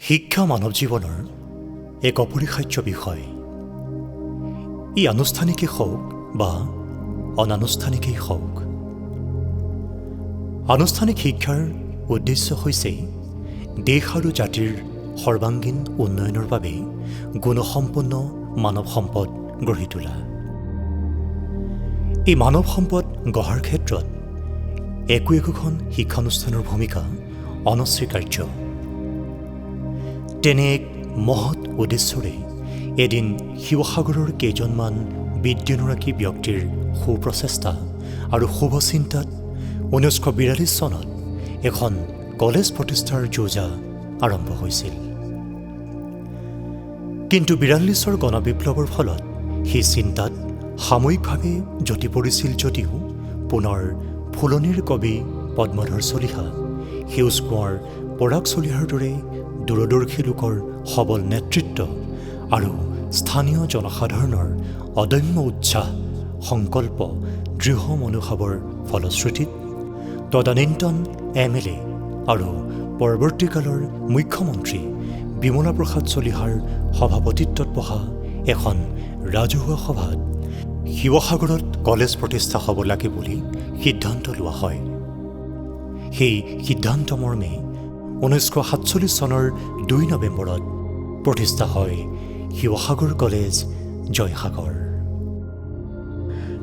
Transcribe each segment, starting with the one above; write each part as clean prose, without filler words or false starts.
শিক্ষা মানৱ জীৱনৰ এক অপৰিহাৰ্য বিষয়। ই আনুষ্ঠানিকেই হওক বা অনানুষ্ঠানিকেই হওক। আনুষ্ঠানিক শিক্ষাৰ উদ্দেশ্য হৈছে দেশ আৰু জাতিৰ সৰ্বাংগীন উন্নয়নৰ বাবে গুণসম্পন্ন মানৱ সম্পদ গঢ়ি তোলা। এই মানৱ সম্পদ গঢ়াৰ ক্ষেত্ৰত একোখন শিক্ষানুষ্ঠানৰ ভূমিকা অনস্বীকাৰ্য। তেনে এক মহৎ উদ্দেশ্যৰে এদিন শিৱসাগৰৰ কেইজনমান বিদ্যানুৰাগী ব্যক্তিৰ সুপ্ৰচেষ্টা আৰু শুভচিন্তাত 1942 চনত এখন কলেজ প্ৰতিষ্ঠাৰ যোজা আৰম্ভ হৈছিল। কিন্তু 42ৰ গণবিপ্লৱৰ ফলত সেই চিন্তাত সাময়িকভাৱে জ্যোতি পৰিছিল যদিও পুনৰ ফুলনিৰ কবি পদ্মধৰ চলিহা, সেউজ কোঁৱৰ পৰাগ চলিহাৰ দৰে দূৰদৰ্শী লোকৰ সবল নেতৃত্ব আৰু স্থানীয় জনসাধাৰণৰ অদম্য উৎসাহ, সংকল্প, দৃঢ় মনোভাৱৰ ফলশ্ৰুতিত তদানীন্তন MLA আৰু পৰৱৰ্তীকালৰ মুখ্যমন্ত্ৰী বিমলা প্ৰসাদ চলিহাৰ সভাপতিত্বত বহা এখন ৰাজহুৱা সভাত শিৱসাগৰত কলেজ প্ৰতিষ্ঠা হ'ব লাগে বুলি সিদ্ধান্ত লোৱা হয়। সেই সিদ্ধান্ত মৰ্মে 1947 চনৰ 2 নৱেম্বৰত প্ৰতিষ্ঠা হয় শিৱসাগৰ কলেজ, জয়সাগৰ।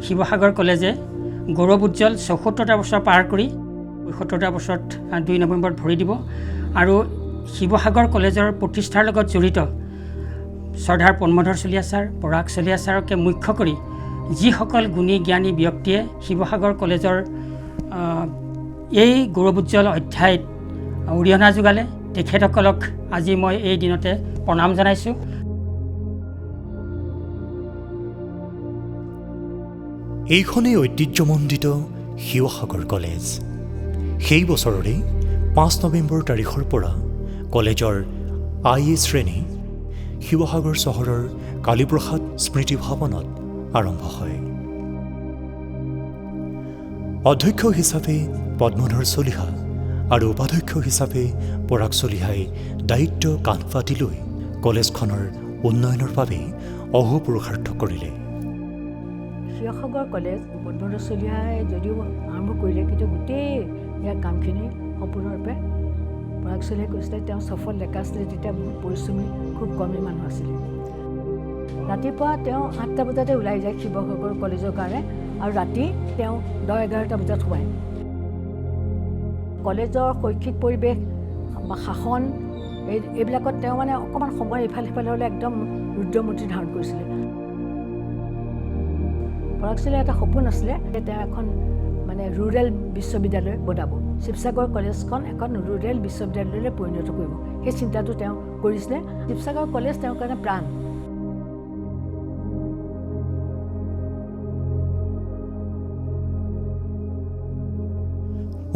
শিৱসাগৰ কলেজে গৌৰৱ উজ্জ্বল 74টা বছৰ পাৰ কৰি 75টা বছৰত 2 নৱেম্বৰত ভৰি দিব। আৰু শিৱসাগৰ কলেজৰ প্ৰতিষ্ঠাৰ লগত জড়িত শ্ৰদ্ধাৰ পদ্মধৰ চলিহা ছাৰ, পৰাগ চলিহা ছাৰকে মুখ্য কৰি যিসকল গুণী জ্ঞানী ব্যক্তিয়ে শিৱসাগৰ কলেজৰ এই গৌৰৱ উজ্জ্বল অধ্যায়ত অৰিহণা যোগালে, তেখেতসকলক আজি মই এই দিনতে প্ৰণাম জনাইছোঁ। এইখনেই ঐতিহ্যমণ্ডিত শিৱসাগৰ কলেজ। সেই বছৰৰে 5 নৱেম্বৰ তাৰিখৰ পৰা কলেজৰ IA শ্ৰেণী শিৱসাগৰ চহৰৰ কালীপ্ৰসাদ স্মৃতি ভৱনত আৰম্ভ হয়। অধ্যক্ষ হিচাপে পদ্মধৰ চলিহা আৰু উপাধ্যক্ষ হিচাপে পৰাগ চলিহাই দায়িত্ব কান্ধ পাতি লৈ কলেজখনৰ উন্নয়নৰ বাবে অহোপুৰুষাৰ্থ কৰিলে। শিৱসাগৰ কলেজ পদ্মধৰ চলিহাই যদিও আৰম্ভ কৰিলে, কিন্তু গোটেই ইয়াৰ কামখিনি সম্পূৰ্ণৰূপে পৰাগ চলিহাই কৰিছিলে। তেওঁ সফল ডেকা আছিলে, তেতিয়া বহুত পৰিশ্ৰমী, খুব কমেই মানুহ আছিলে। ৰাতিপুৱা তেওঁ 8টা বজাতে ওলাই যায় শিৱসাগৰ কলেজৰ কাৰণে, আৰু ৰাতি তেওঁ 10-11টা বজাত সোমায়। কলেজৰ শৈক্ষিক পৰিৱেশ বা শাসন এইবিলাকত তেওঁ মানে অকণমান সময় ইফাল সিফাল হ'লে একদম ৰুদ্ৰমূৰ্তি ধাৰণ কৰিছিলে। পৰাগ চলিহাৰ এটা সপোন আছিলে যে তেওঁ এখন মানে ৰুৰেল বিশ্ববিদ্যালয় বনাব, শিৱসাগৰ কলেজখন এখন ৰুৰেল বিশ্ববিদ্যালয়লৈ পৰিণত কৰিব। সেই চিন্তাটো তেওঁ কৰিছিলে। শিৱসাগৰ কলেজ তেওঁৰ কাৰণে প্ৰাণ।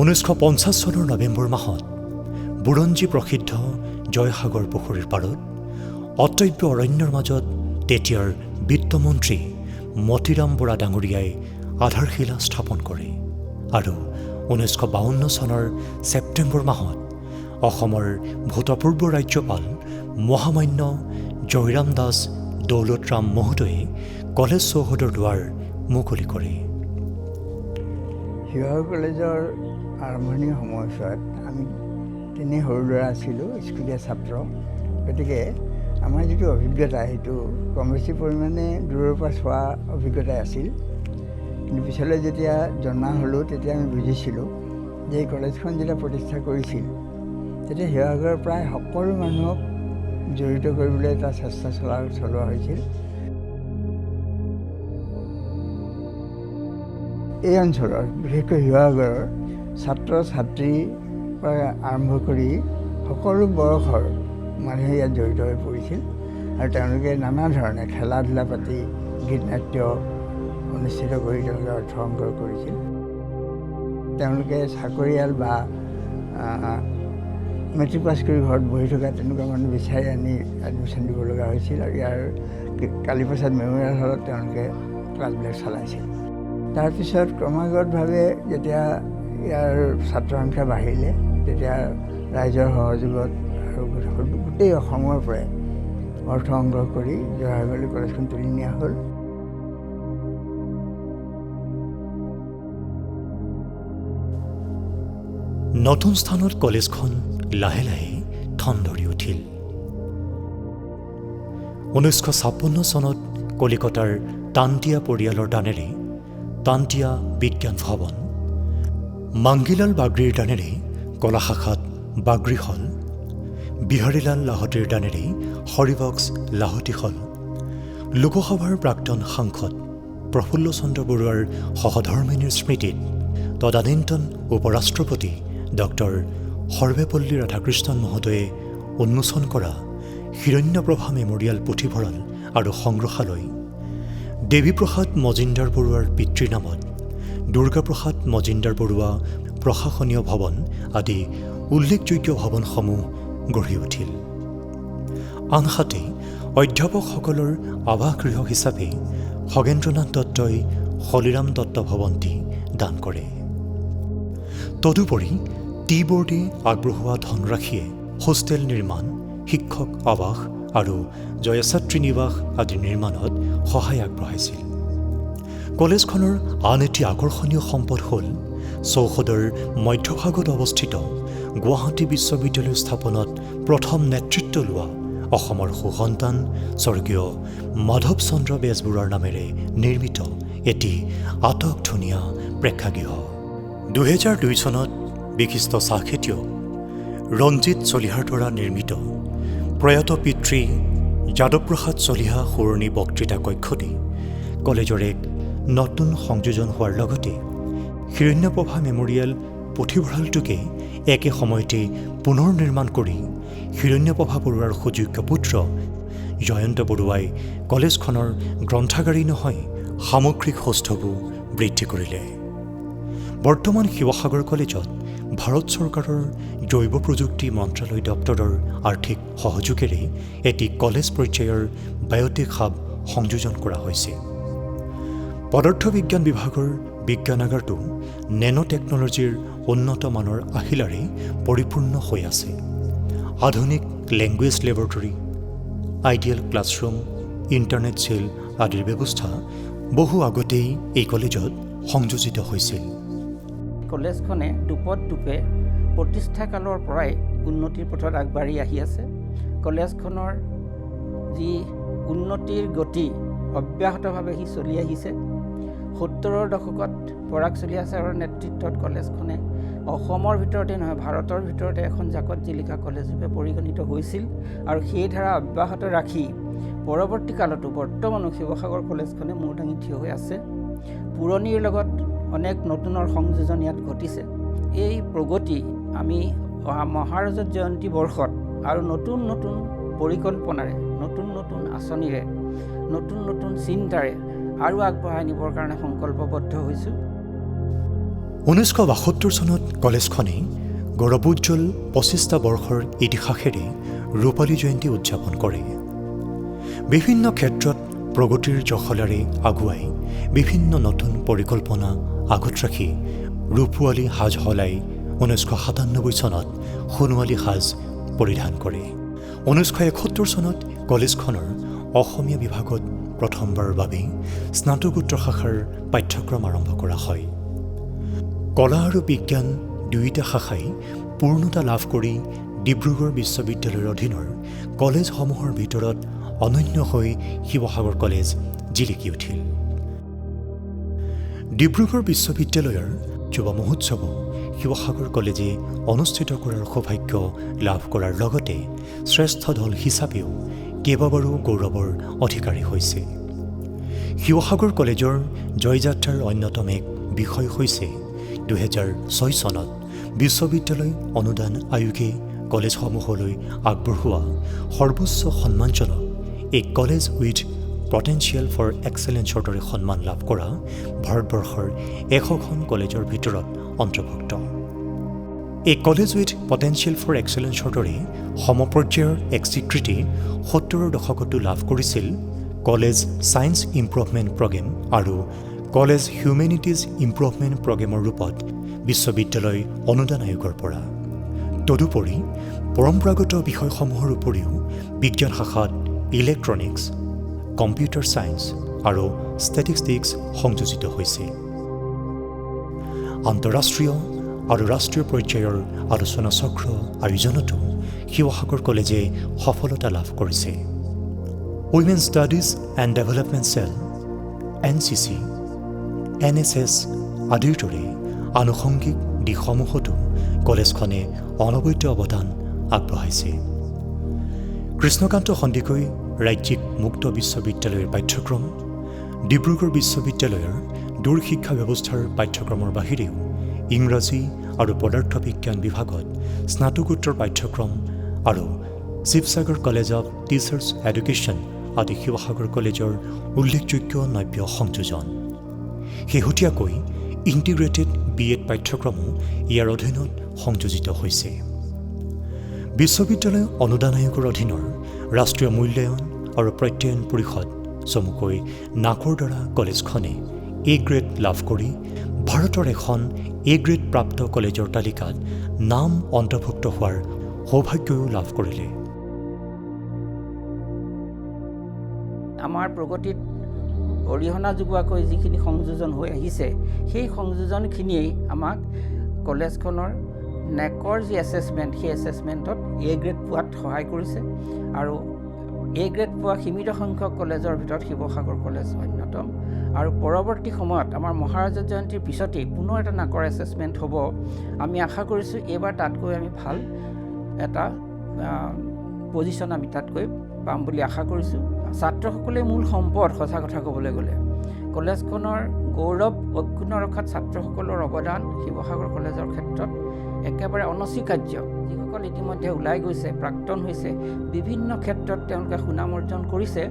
(1950 চনৰ নৱেম্বৰ মাহত বুৰঞ্জী প্ৰসিদ্ধ জয়সাগৰ পুখুৰীৰ পাৰত অটব্য অৰণ্যৰ মাজত তেতিয়াৰ বিত্তমন্ত্ৰী মতিৰাম বৰা ডাঙৰীয়াই আধাৰশিলা স্থাপন কৰে। আৰু 1952 চনৰ ছেপ্টেম্বৰ মাহত অসমৰ ভূতপূৰ্ব ৰাজ্যপাল মহামান্য জয়ৰাম দাস দৌলতৰাম মহোদয়ে কলেজ চৌহদৰ দুৱাৰ মুকলি কৰে। শিৱসাগৰ কলেজৰ আৰম্ভণিৰ সময়ছোৱাত আমি 3 সৰু ল'ৰা আছিলোঁ, স্কুলীয়া ছাত্ৰ। গতিকে আমাৰ যিটো অভিজ্ঞতা সেইটো কম বেছি পৰিমাণে দূৰৰ পৰা চোৱা অভিজ্ঞতাই আছিল। কিন্তু পিছলৈ যেতিয়া জনা হ'লোঁ তেতিয়া আমি বুজিছিলোঁ যে এই কলেজখন যেতিয়া প্ৰতিষ্ঠা কৰিছিল তেতিয়া শিৱসাগৰৰ প্ৰায় সকলো মানুহক জড়িত কৰিবলৈ এটা চেষ্টা চলোৱা হৈছিল। এই অঞ্চলৰ বিশেষকৈ শিৱসাগৰৰ ছাত্ৰ ছাত্ৰীৰ পৰা আৰম্ভ কৰি সকলো বয়সৰ মানুহে ইয়াত জড়িত হৈ পৰিছিল। আৰু তেওঁলোকে নানা ধৰণে খেলা ধূলা পাতি, গীত নাট্য অনুষ্ঠিত কৰি তেওঁলোকে অৰ্থ সংগ্ৰহ কৰিছিল। তেওঁলোকে চাকৰিয়াল বা মেট্ৰিক পাছ কৰি ঘৰত বহি থকা তেনেকুৱা মানুহ বিচাৰি আনি এডমিশ্যন দিব লগা হৈছিল। আৰু ইয়াৰ কালীপ্ৰসাদ মেমৰিয়েল হলত তেওঁলোকে ক্লাছবিলাক চলাইছিল। তাৰপিছত ক্ৰমাগতভাৱে যেতিয়া ইয়াৰ ছাত্ৰ সংখ্যা বাঢ়িলে, তেতিয়া ৰাইজৰ সহযোগত আৰু গোটেই অসমৰ পৰাই অৰ্থ সংগ্ৰহ কৰি জৱাহৰলাল কলেজখন তুলি নিয়া হ'ল। নতুন স্থানত কলেজখন লাহে লাহে ঠন ধৰি উঠিল। 1956 চনত কলিকতাৰ তান্তিয়া পৰিয়ালৰ দানেৰে তান্তিয়া বিজ্ঞান ভৱন, মাংগীলাল বাগড়ীৰ দানেৰে কলা শাখাত বাগড়ী হল, বিহাৰীলাল লাহোটীৰ দানেৰে হৰিবক্স লাহোটী হল, লোকসভাৰ প্ৰাক্তন সাংসদ প্ৰফুল্ল চন্দ্ৰ বৰুৱাৰ সহধৰ্মিনীৰ স্মৃতিত তদানীন্তন উপৰাষ্ট্ৰপতি ডক্টৰ সৰ্বেপল্লী ৰাধাকৃষ্ণন মহোদয়ে উন্মোচন কৰা হিৰণ্যপ্ৰভা মেমৰিয়েল পুথিভঁৰাল আৰু সংগ্ৰহালয়, দেৱীপ্ৰসাদ মজিন্দৰ বৰুৱাৰ পিতৃৰ নামত দুৰ্গাপ্ৰসাদ মজিন্দৰ বৰুৱা প্ৰশাসনীয় ভৱন আদি উল্লেখযোগ্য ভৱনসমূহ গঢ়ি উঠিল। আনহাতে অধ্যাপকসকলৰ আৱাসগৃহ হিচাপে খগেন্দ্ৰনাথ দত্তই হলিৰাম দত্ত ভৱনটি দান কৰে। তদুপৰি টি বোৰ্ডে আগবঢ়োৱা ধনৰাশিয়ে হোষ্টেল নিৰ্মাণ, শিক্ষক আৱাস আৰু জয়ছাত্ৰী নিবাস আদি নিৰ্মাণত সহায় আগবঢ়াইছিল। কলেজখনৰ আন এটি আকৰ্ষণীয় সম্পদ হ'ল চৌহদৰ মধ্যভাগত অৱস্থিত গুৱাহাটী বিশ্ববিদ্যালয় স্থাপনত প্ৰথম নেতৃত্ব লোৱা অসমৰ সুসন্তান স্বৰ্গীয় মাধৱ চন্দ্ৰ বেজবৰুৱাৰ নামেৰে নিৰ্মিত এটি আটকধুনীয়া প্ৰেক্ষাগৃহ। 2002 চনত বিশিষ্ট চাহ খেতিয়ক ৰঞ্জিত চলিহাৰ দ্বাৰা নিৰ্মিত প্ৰয়াত পিতৃ যাদৱপ্ৰসাদ চলিহা সোঁৱৰণী বক্তৃতা কক্ষটি কলেজৰ এক নতুন সংযোজন হোৱাৰ লগতে হিৰণ্যপ্ৰভা মেমৰিয়েল পুথিভঁৰালটোকে একে সময়তে পুনৰ নিৰ্মাণ কৰি হিৰণ্যপ্ৰভা বৰুৱাৰ সুযোগ্য পুত্ৰ জয়ন্ত বৰুৱাই কলেজখনৰ গ্ৰন্থাগাৰী নহয় সামগ্ৰিক সৌষ্ঠৱো বৃদ্ধি কৰিলে। বৰ্তমান শিৱসাগৰ কলেজত ভাৰত চৰকাৰৰ জৈৱ প্ৰযুক্তি মন্ত্ৰালয় দপ্তৰৰ আৰ্থিক সহযোগেৰে এটি কলেজ পৰ্যায়ৰ বায়'টেক হাব সংযোজন কৰা হৈছে। পদাৰ্থ বিজ্ঞান বিভাগৰ বিজ্ঞানাগাৰটো নেনো টেকনলজিৰ উন্নত মানৰ আহিলাৰে পৰিপূৰ্ণ হৈ আছে। আধুনিক language laboratory, ideal classroom, internet cell আদিৰ ব্যৱস্থা বহু আগতেই এই কলেজত সংযোজিত হৈছিল। কলেজখনে দুপে প্ৰতিষ্ঠাকালৰ পৰাই উন্নতিৰ পথত আগবাঢ়ি আহি আছে। কলেজখনৰ যি উন্নতিৰ গতি অব্যাহতভাৱে সি চলি আহিছে। 70ৰ দশকত পৰাগ চলিহা ছাৰৰ নেতৃত্বত কলেজখনে অসমৰ ভিতৰতে নহয় ভাৰতৰ ভিতৰতে এখন জাকত জিলিকা কলেজ ৰূপে পৰিগণিত হৈছিল আৰু সেই ধাৰা অব্যাহত ৰাখি পৰৱৰ্তী কালতো বৰ্তমানো শিৱসাগৰ কলেজখনে মূৰ দাঙি থিয় হৈ আছে। পুৰণিৰ লগত অনেক নতুনৰ সংযোজন ইয়াত ঘটিছে। এই প্ৰগতি আমি অহা মহাৰজত জয়ন্তী বৰ্ষত আৰু নতুন নতুন পৰিকল্পনাৰে, নতুন নতুন আঁচনিৰে, নতুন নতুন চিন্তাৰে আৰু আগবঢ়াই নিবৰ কাৰণে সংকল্পবদ্ধ হৈছোঁ। 1972 চনত কলেজখনে গৌৰৱোজ্জ্বল 25টা বৰ্ষৰ ইতিহাসেৰে ৰূপালী জয়ন্তী উদযাপন কৰে। বিভিন্ন ক্ষেত্ৰত প্ৰগতিৰ জখলাৰে আগুৱাই বিভিন্ন নতুন পৰিকল্পনা আগত ৰাখি ৰূপোৱালী সাজ সলাই 1997 চনত সোণোৱালী সাজ পৰিধান কৰে। 1971 চনত কলেজখনৰ অসমীয়া বিভাগত প্ৰথমবাৰৰ বাবে স্নাতকোত্তৰ শাখাৰ পাঠ্যক্ৰম আৰম্ভ কৰা হয়। কলা আৰু বিজ্ঞান দুয়োটা শাখাই পূৰ্ণতা লাভ কৰি ডিব্ৰুগড় বিশ্ববিদ্যালয়ৰ অধীনৰ কলেজসমূহৰ ভিতৰত অনন্য হৈ শিৱসাগৰ কলেজ জিলিকি উঠিল। ডিব্ৰুগড় বিশ্ববিদ্যালয়ৰ যুৱ মহোৎসৱো শিৱসাগৰ কলেজে অনুষ্ঠিত কৰাৰ সৌভাগ্য লাভ কৰাৰ লগতে শ্ৰেষ্ঠ দল হিচাপেও কেইবাবাৰো গৌৰৱৰ অধিকাৰী হৈছে। শিৱসাগৰ কলেজৰ জয়যাত্ৰাৰ অন্যতম এক বিষয় হৈছে 2006 চনত বিশ্ববিদ্যালয় অনুদান আয়োগে কলেজসমূহলৈ আগবঢ়োৱা সৰ্বোচ্চ সন্মানজনক এই কলেজ উইথ পটেঞ্চিয়েল ফৰ এক্সেলেঞ্চৰ দৰে সন্মান লাভ কৰা ভাৰতবৰ্ষৰ 100খন কলেজৰ ভিতৰত অন্তৰ্ভুক্ত। এই কলেজ উইথ পটেঞ্চিয়েল ফৰ এক্সেলেঞ্চৰ দৰে সমপৰ্যায়ৰ এক স্বীকৃতি 70ৰ দশকতো লাভ কৰিছিল কলেজ ছায়েন্স ইম্প্ৰুভমেণ্ট প্ৰগ্ৰেম আৰু কলেজ হিউমেনিটিজ ইম্প্ৰুভমেণ্ট প্ৰগ্ৰেমৰ ৰূপত বিশ্ববিদ্যালয় অনুদান আয়োগৰ পৰা। তদুপৰি পৰম্পৰাগত বিষয়সমূহৰ উপৰিও বিজ্ঞান শাখাত ইলেক্ট্ৰনিক্স, কম্পিউটাৰ ছায়েন্স আৰু ষ্টেটিষ্টিক্স সংযোজিত হৈছে। আন্তঃৰাষ্ট্ৰীয় আৰু ৰাষ্ট্ৰীয় পৰ্যায়ৰ আলোচনা চক্ৰ আয়োজনতো শিৱসাগৰ কলেজে সফলতা লাভ কৰিছে। Women studies and development cell, NCC, NSS আদিৰ দৰে আনুষংগিক দিশসমূহতো কলেজখনে অনবদ্য অৱদান আগবঢ়াইছে। কৃষ্ণকান্ত সন্দিকৈ ৰাজ্যিক মুক্ত বিশ্ববিদ্যালয়ৰ পাঠ্যক্ৰম, ডিব্ৰুগড় বিশ্ববিদ্যালয়ৰ দূৰশিক্ষা ব্যৱস্থাৰ পাঠ্যক্ৰমৰ বাহিৰেও ইংৰাজী আৰু পদাৰ্থ বিজ্ঞান বিভাগত স্নাতকোত্তৰ পাঠ্যক্ৰম আৰু Sivasagar college of teachers education আদি শিৱসাগৰ কলেজৰ উল্লেখযোগ্য নব্য সংযোজন। শেহতীয়াকৈ ইণ্টিগ্ৰেটেড BEd পাঠ্যক্ৰমো ইয়াৰ অধীনত সংযোজিত হৈছে। বিশ্ববিদ্যালয় অনুদান আয়োগৰ অধীনৰ ৰাষ্ট্ৰীয় মূল্যায়ন আৰু প্ৰত্যয়ন পৰিষদ চমুকৈ নাকৰ দ্বাৰা কলেজখনে A গ্ৰেড লাভ কৰি ভাৰতৰ এখন A গ্ৰেড প্ৰাপ্ত কলেজৰ তালিকাত নাম অন্তৰ্ভুক্ত হোৱাৰ সৌভাগ্যও লাভ কৰিলে। আমাৰ প্ৰগতিত অৰিহণা যোগোৱাকৈ যিখিনি সংযোজন হৈ আহিছে, সেই সংযোজনখিনিয়েই আমাক কলেজখনৰ নেকৰ যি এছেছমেণ্ট, সেই এছেছমেণ্টত A গ্ৰেড পোৱাত সহায় কৰিছে। আৰু A গ্ৰেড পোৱা সীমিত সংখ্যক কলেজৰ ভিতৰত শিৱসাগৰ কলেজ অন্যতম। আৰু পৰৱৰ্তী সময়ত আমাৰ মহাৰাজা জয়ন্তীৰ পিছতেই পুনৰ এটা নাকৰ এছেছমেণ্ট হ'ব। আমি আশা কৰিছোঁ এইবাৰ তাতকৈ আমি ভাল এটা পজিশ্যন আমি তাতকৈ পাম বুলি আশা কৰিছোঁ। ছাত্ৰসকলে মূল সম্পদ, সঁচা কথা ক'বলৈ গ'লে কলেজখনৰ গৌৰৱ অক্ষুণ্ণ ৰখাত ছাত্ৰসকলৰ অৱদান শিৱসাগৰ কলেজৰ ক্ষেত্ৰত একেবাৰে অনস্বীকাৰ্য। যিসকল ইতিমধ্যে ওলাই গৈছে, প্ৰাক্তন হৈছে, বিভিন্ন ক্ষেত্ৰত তেওঁলোকে সুনাম অৰ্জন কৰিছে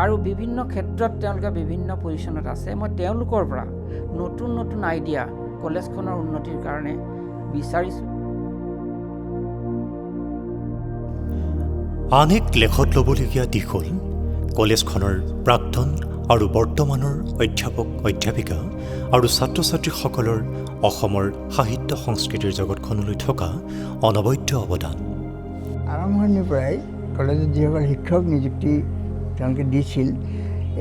আৰু বিভিন্ন ক্ষেত্ৰত তেওঁলোকে বিভিন্ন পজিশ্যনত আছে। মই তেওঁলোকৰ পৰা নতুন নতুন আইডিয়া কলেজখনৰ উন্নতিৰ কাৰণে বিচাৰিছোঁ। আন এক লেখত ল'বলগীয়া দিশ হ'ল কলেজখনৰ প্ৰাক্তন আৰু বৰ্তমানৰ অধ্যাপক অধ্যাপিকা আৰু ছাত্ৰ ছাত্ৰীসকলৰ অসমৰ সাহিত্য সংস্কৃতিৰ জগতখনলৈ থকা অনবদ্য অৱদান। আৰম্ভণিৰ পৰাই কলেজত যিসকল শিক্ষক নিযুক্তি তেওঁলোকে দিছিল,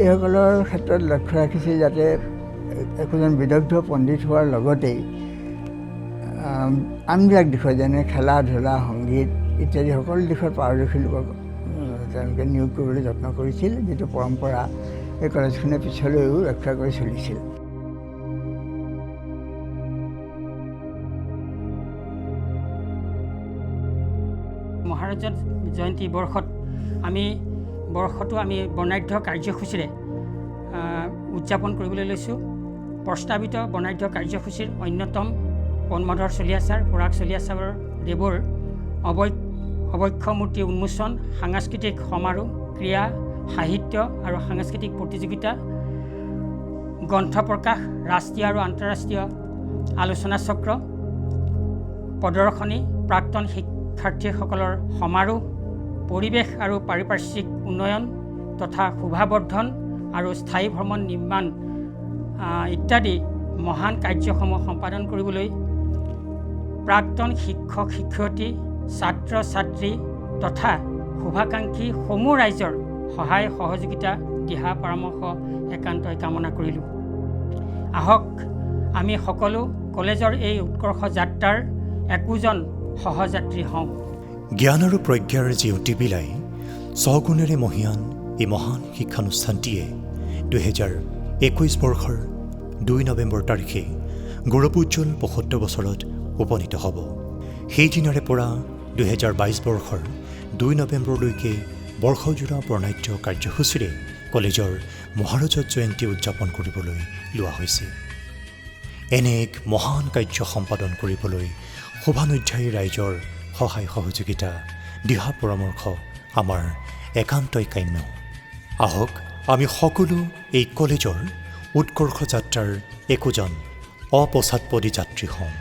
এইসকলৰ ক্ষেত্ৰত লক্ষ্য ৰাখিছিল যাতে একোজন বিদগ্ধ পণ্ডিত হোৱাৰ লগতেই আনবিলাক দিশত যেনে খেলা ধূলা, সংগীত ইত্যাদি সকলো দিশত পাৰদৰ্শী লোকক তেওঁলোকে নিয়োগ কৰিবলৈ যত্ন কৰিছিল, যিটো পৰম্পৰা এই কলেজখনে পিছলৈও ৰক্ষা কৰি চলিছিল। মহাৰাজা জয়ন্তী বৰ্ষটো আমি বৰ্ণাঢ্য কাৰ্যসূচীৰে উদযাপন কৰিবলৈ লৈছোঁ। প্ৰস্তাৱিত বৰ্ণাঢ্য কাৰ্যসূচীৰ অন্যতম পদ্মধৰ চলিহাচাৰ, পৰাগ চলিহাচাৰৰ দেৱৰ অবক্ষ মূৰ্তি উন্মোচন, সাংস্কৃতিক সমাৰোহ, ক্ৰীড়া, সাহিত্য আৰু সাংস্কৃতিক প্ৰতিযোগিতা, গ্ৰন্থ প্ৰকাশ, ৰাষ্ট্ৰীয় আৰু আন্তঃৰাষ্ট্ৰীয় আলোচনা চক্ৰ, প্ৰদৰ্শনী, প্ৰাক্তন শিক্ষাৰ্থীসকলৰ সমাৰোহ, পৰিৱেশ আৰু পাৰিপাৰ্শ্বিক উন্নয়ন তথা শোভাবৰ্ধন আৰু স্থায়ী ভ্ৰমণ নিৰ্মাণ ইত্যাদি মহান কাৰ্যসমূহ সম্পাদন কৰিবলৈ প্ৰাক্তন শিক্ষক শিক্ষয়িত্ৰী, ছাত্ৰ ছাত্ৰী তথা শুভাকাংক্ষী সমূহ ৰাইজৰ সহায় সহযোগিতা, দিহা পৰামৰ্শ একান্তই কামনা কৰিলোঁ। আহক আমি সকলো কলেজৰ এই উৎকৰ্ষ যাত্ৰাৰ একোজন সহযাত্ৰী হওঁ। জ্ঞান আৰু প্ৰজ্ঞাৰ জিউতি বিলাই স্বগুণেৰে মহিয়ান এই মহান শিক্ষানুষ্ঠানটিয়ে 2021 বৰ্ষৰ 2 নৱেম্বৰ তাৰিখে গৌৰৱোজ্জ্বল 75 বছৰত উপনীত হ'ব। সেইদিনাৰে পৰা 2022 বৰ্ষৰ 2 নৱেম্বৰলৈকে বৰ্ষজোৰা বৰ্ণাঢ্য কাৰ্যসূচীৰে কলেজৰ মহাৰাজা জয়ন্তী উদযাপন কৰিবলৈ লোৱা হৈছে। এনে এক মহান কাৰ্য সম্পাদন কৰিবলৈ শোভানুধ্যায়ী ৰাইজৰ সহায় সহযোগিতা, দিহা পৰামৰ্শ আমাৰ একান্তই কাম্য। আহক আমি সকলো এই কলেজৰ উৎকৰ্ষ যাত্ৰাৰ একোজন অপশ্চাদপদী যাত্ৰী হওঁ।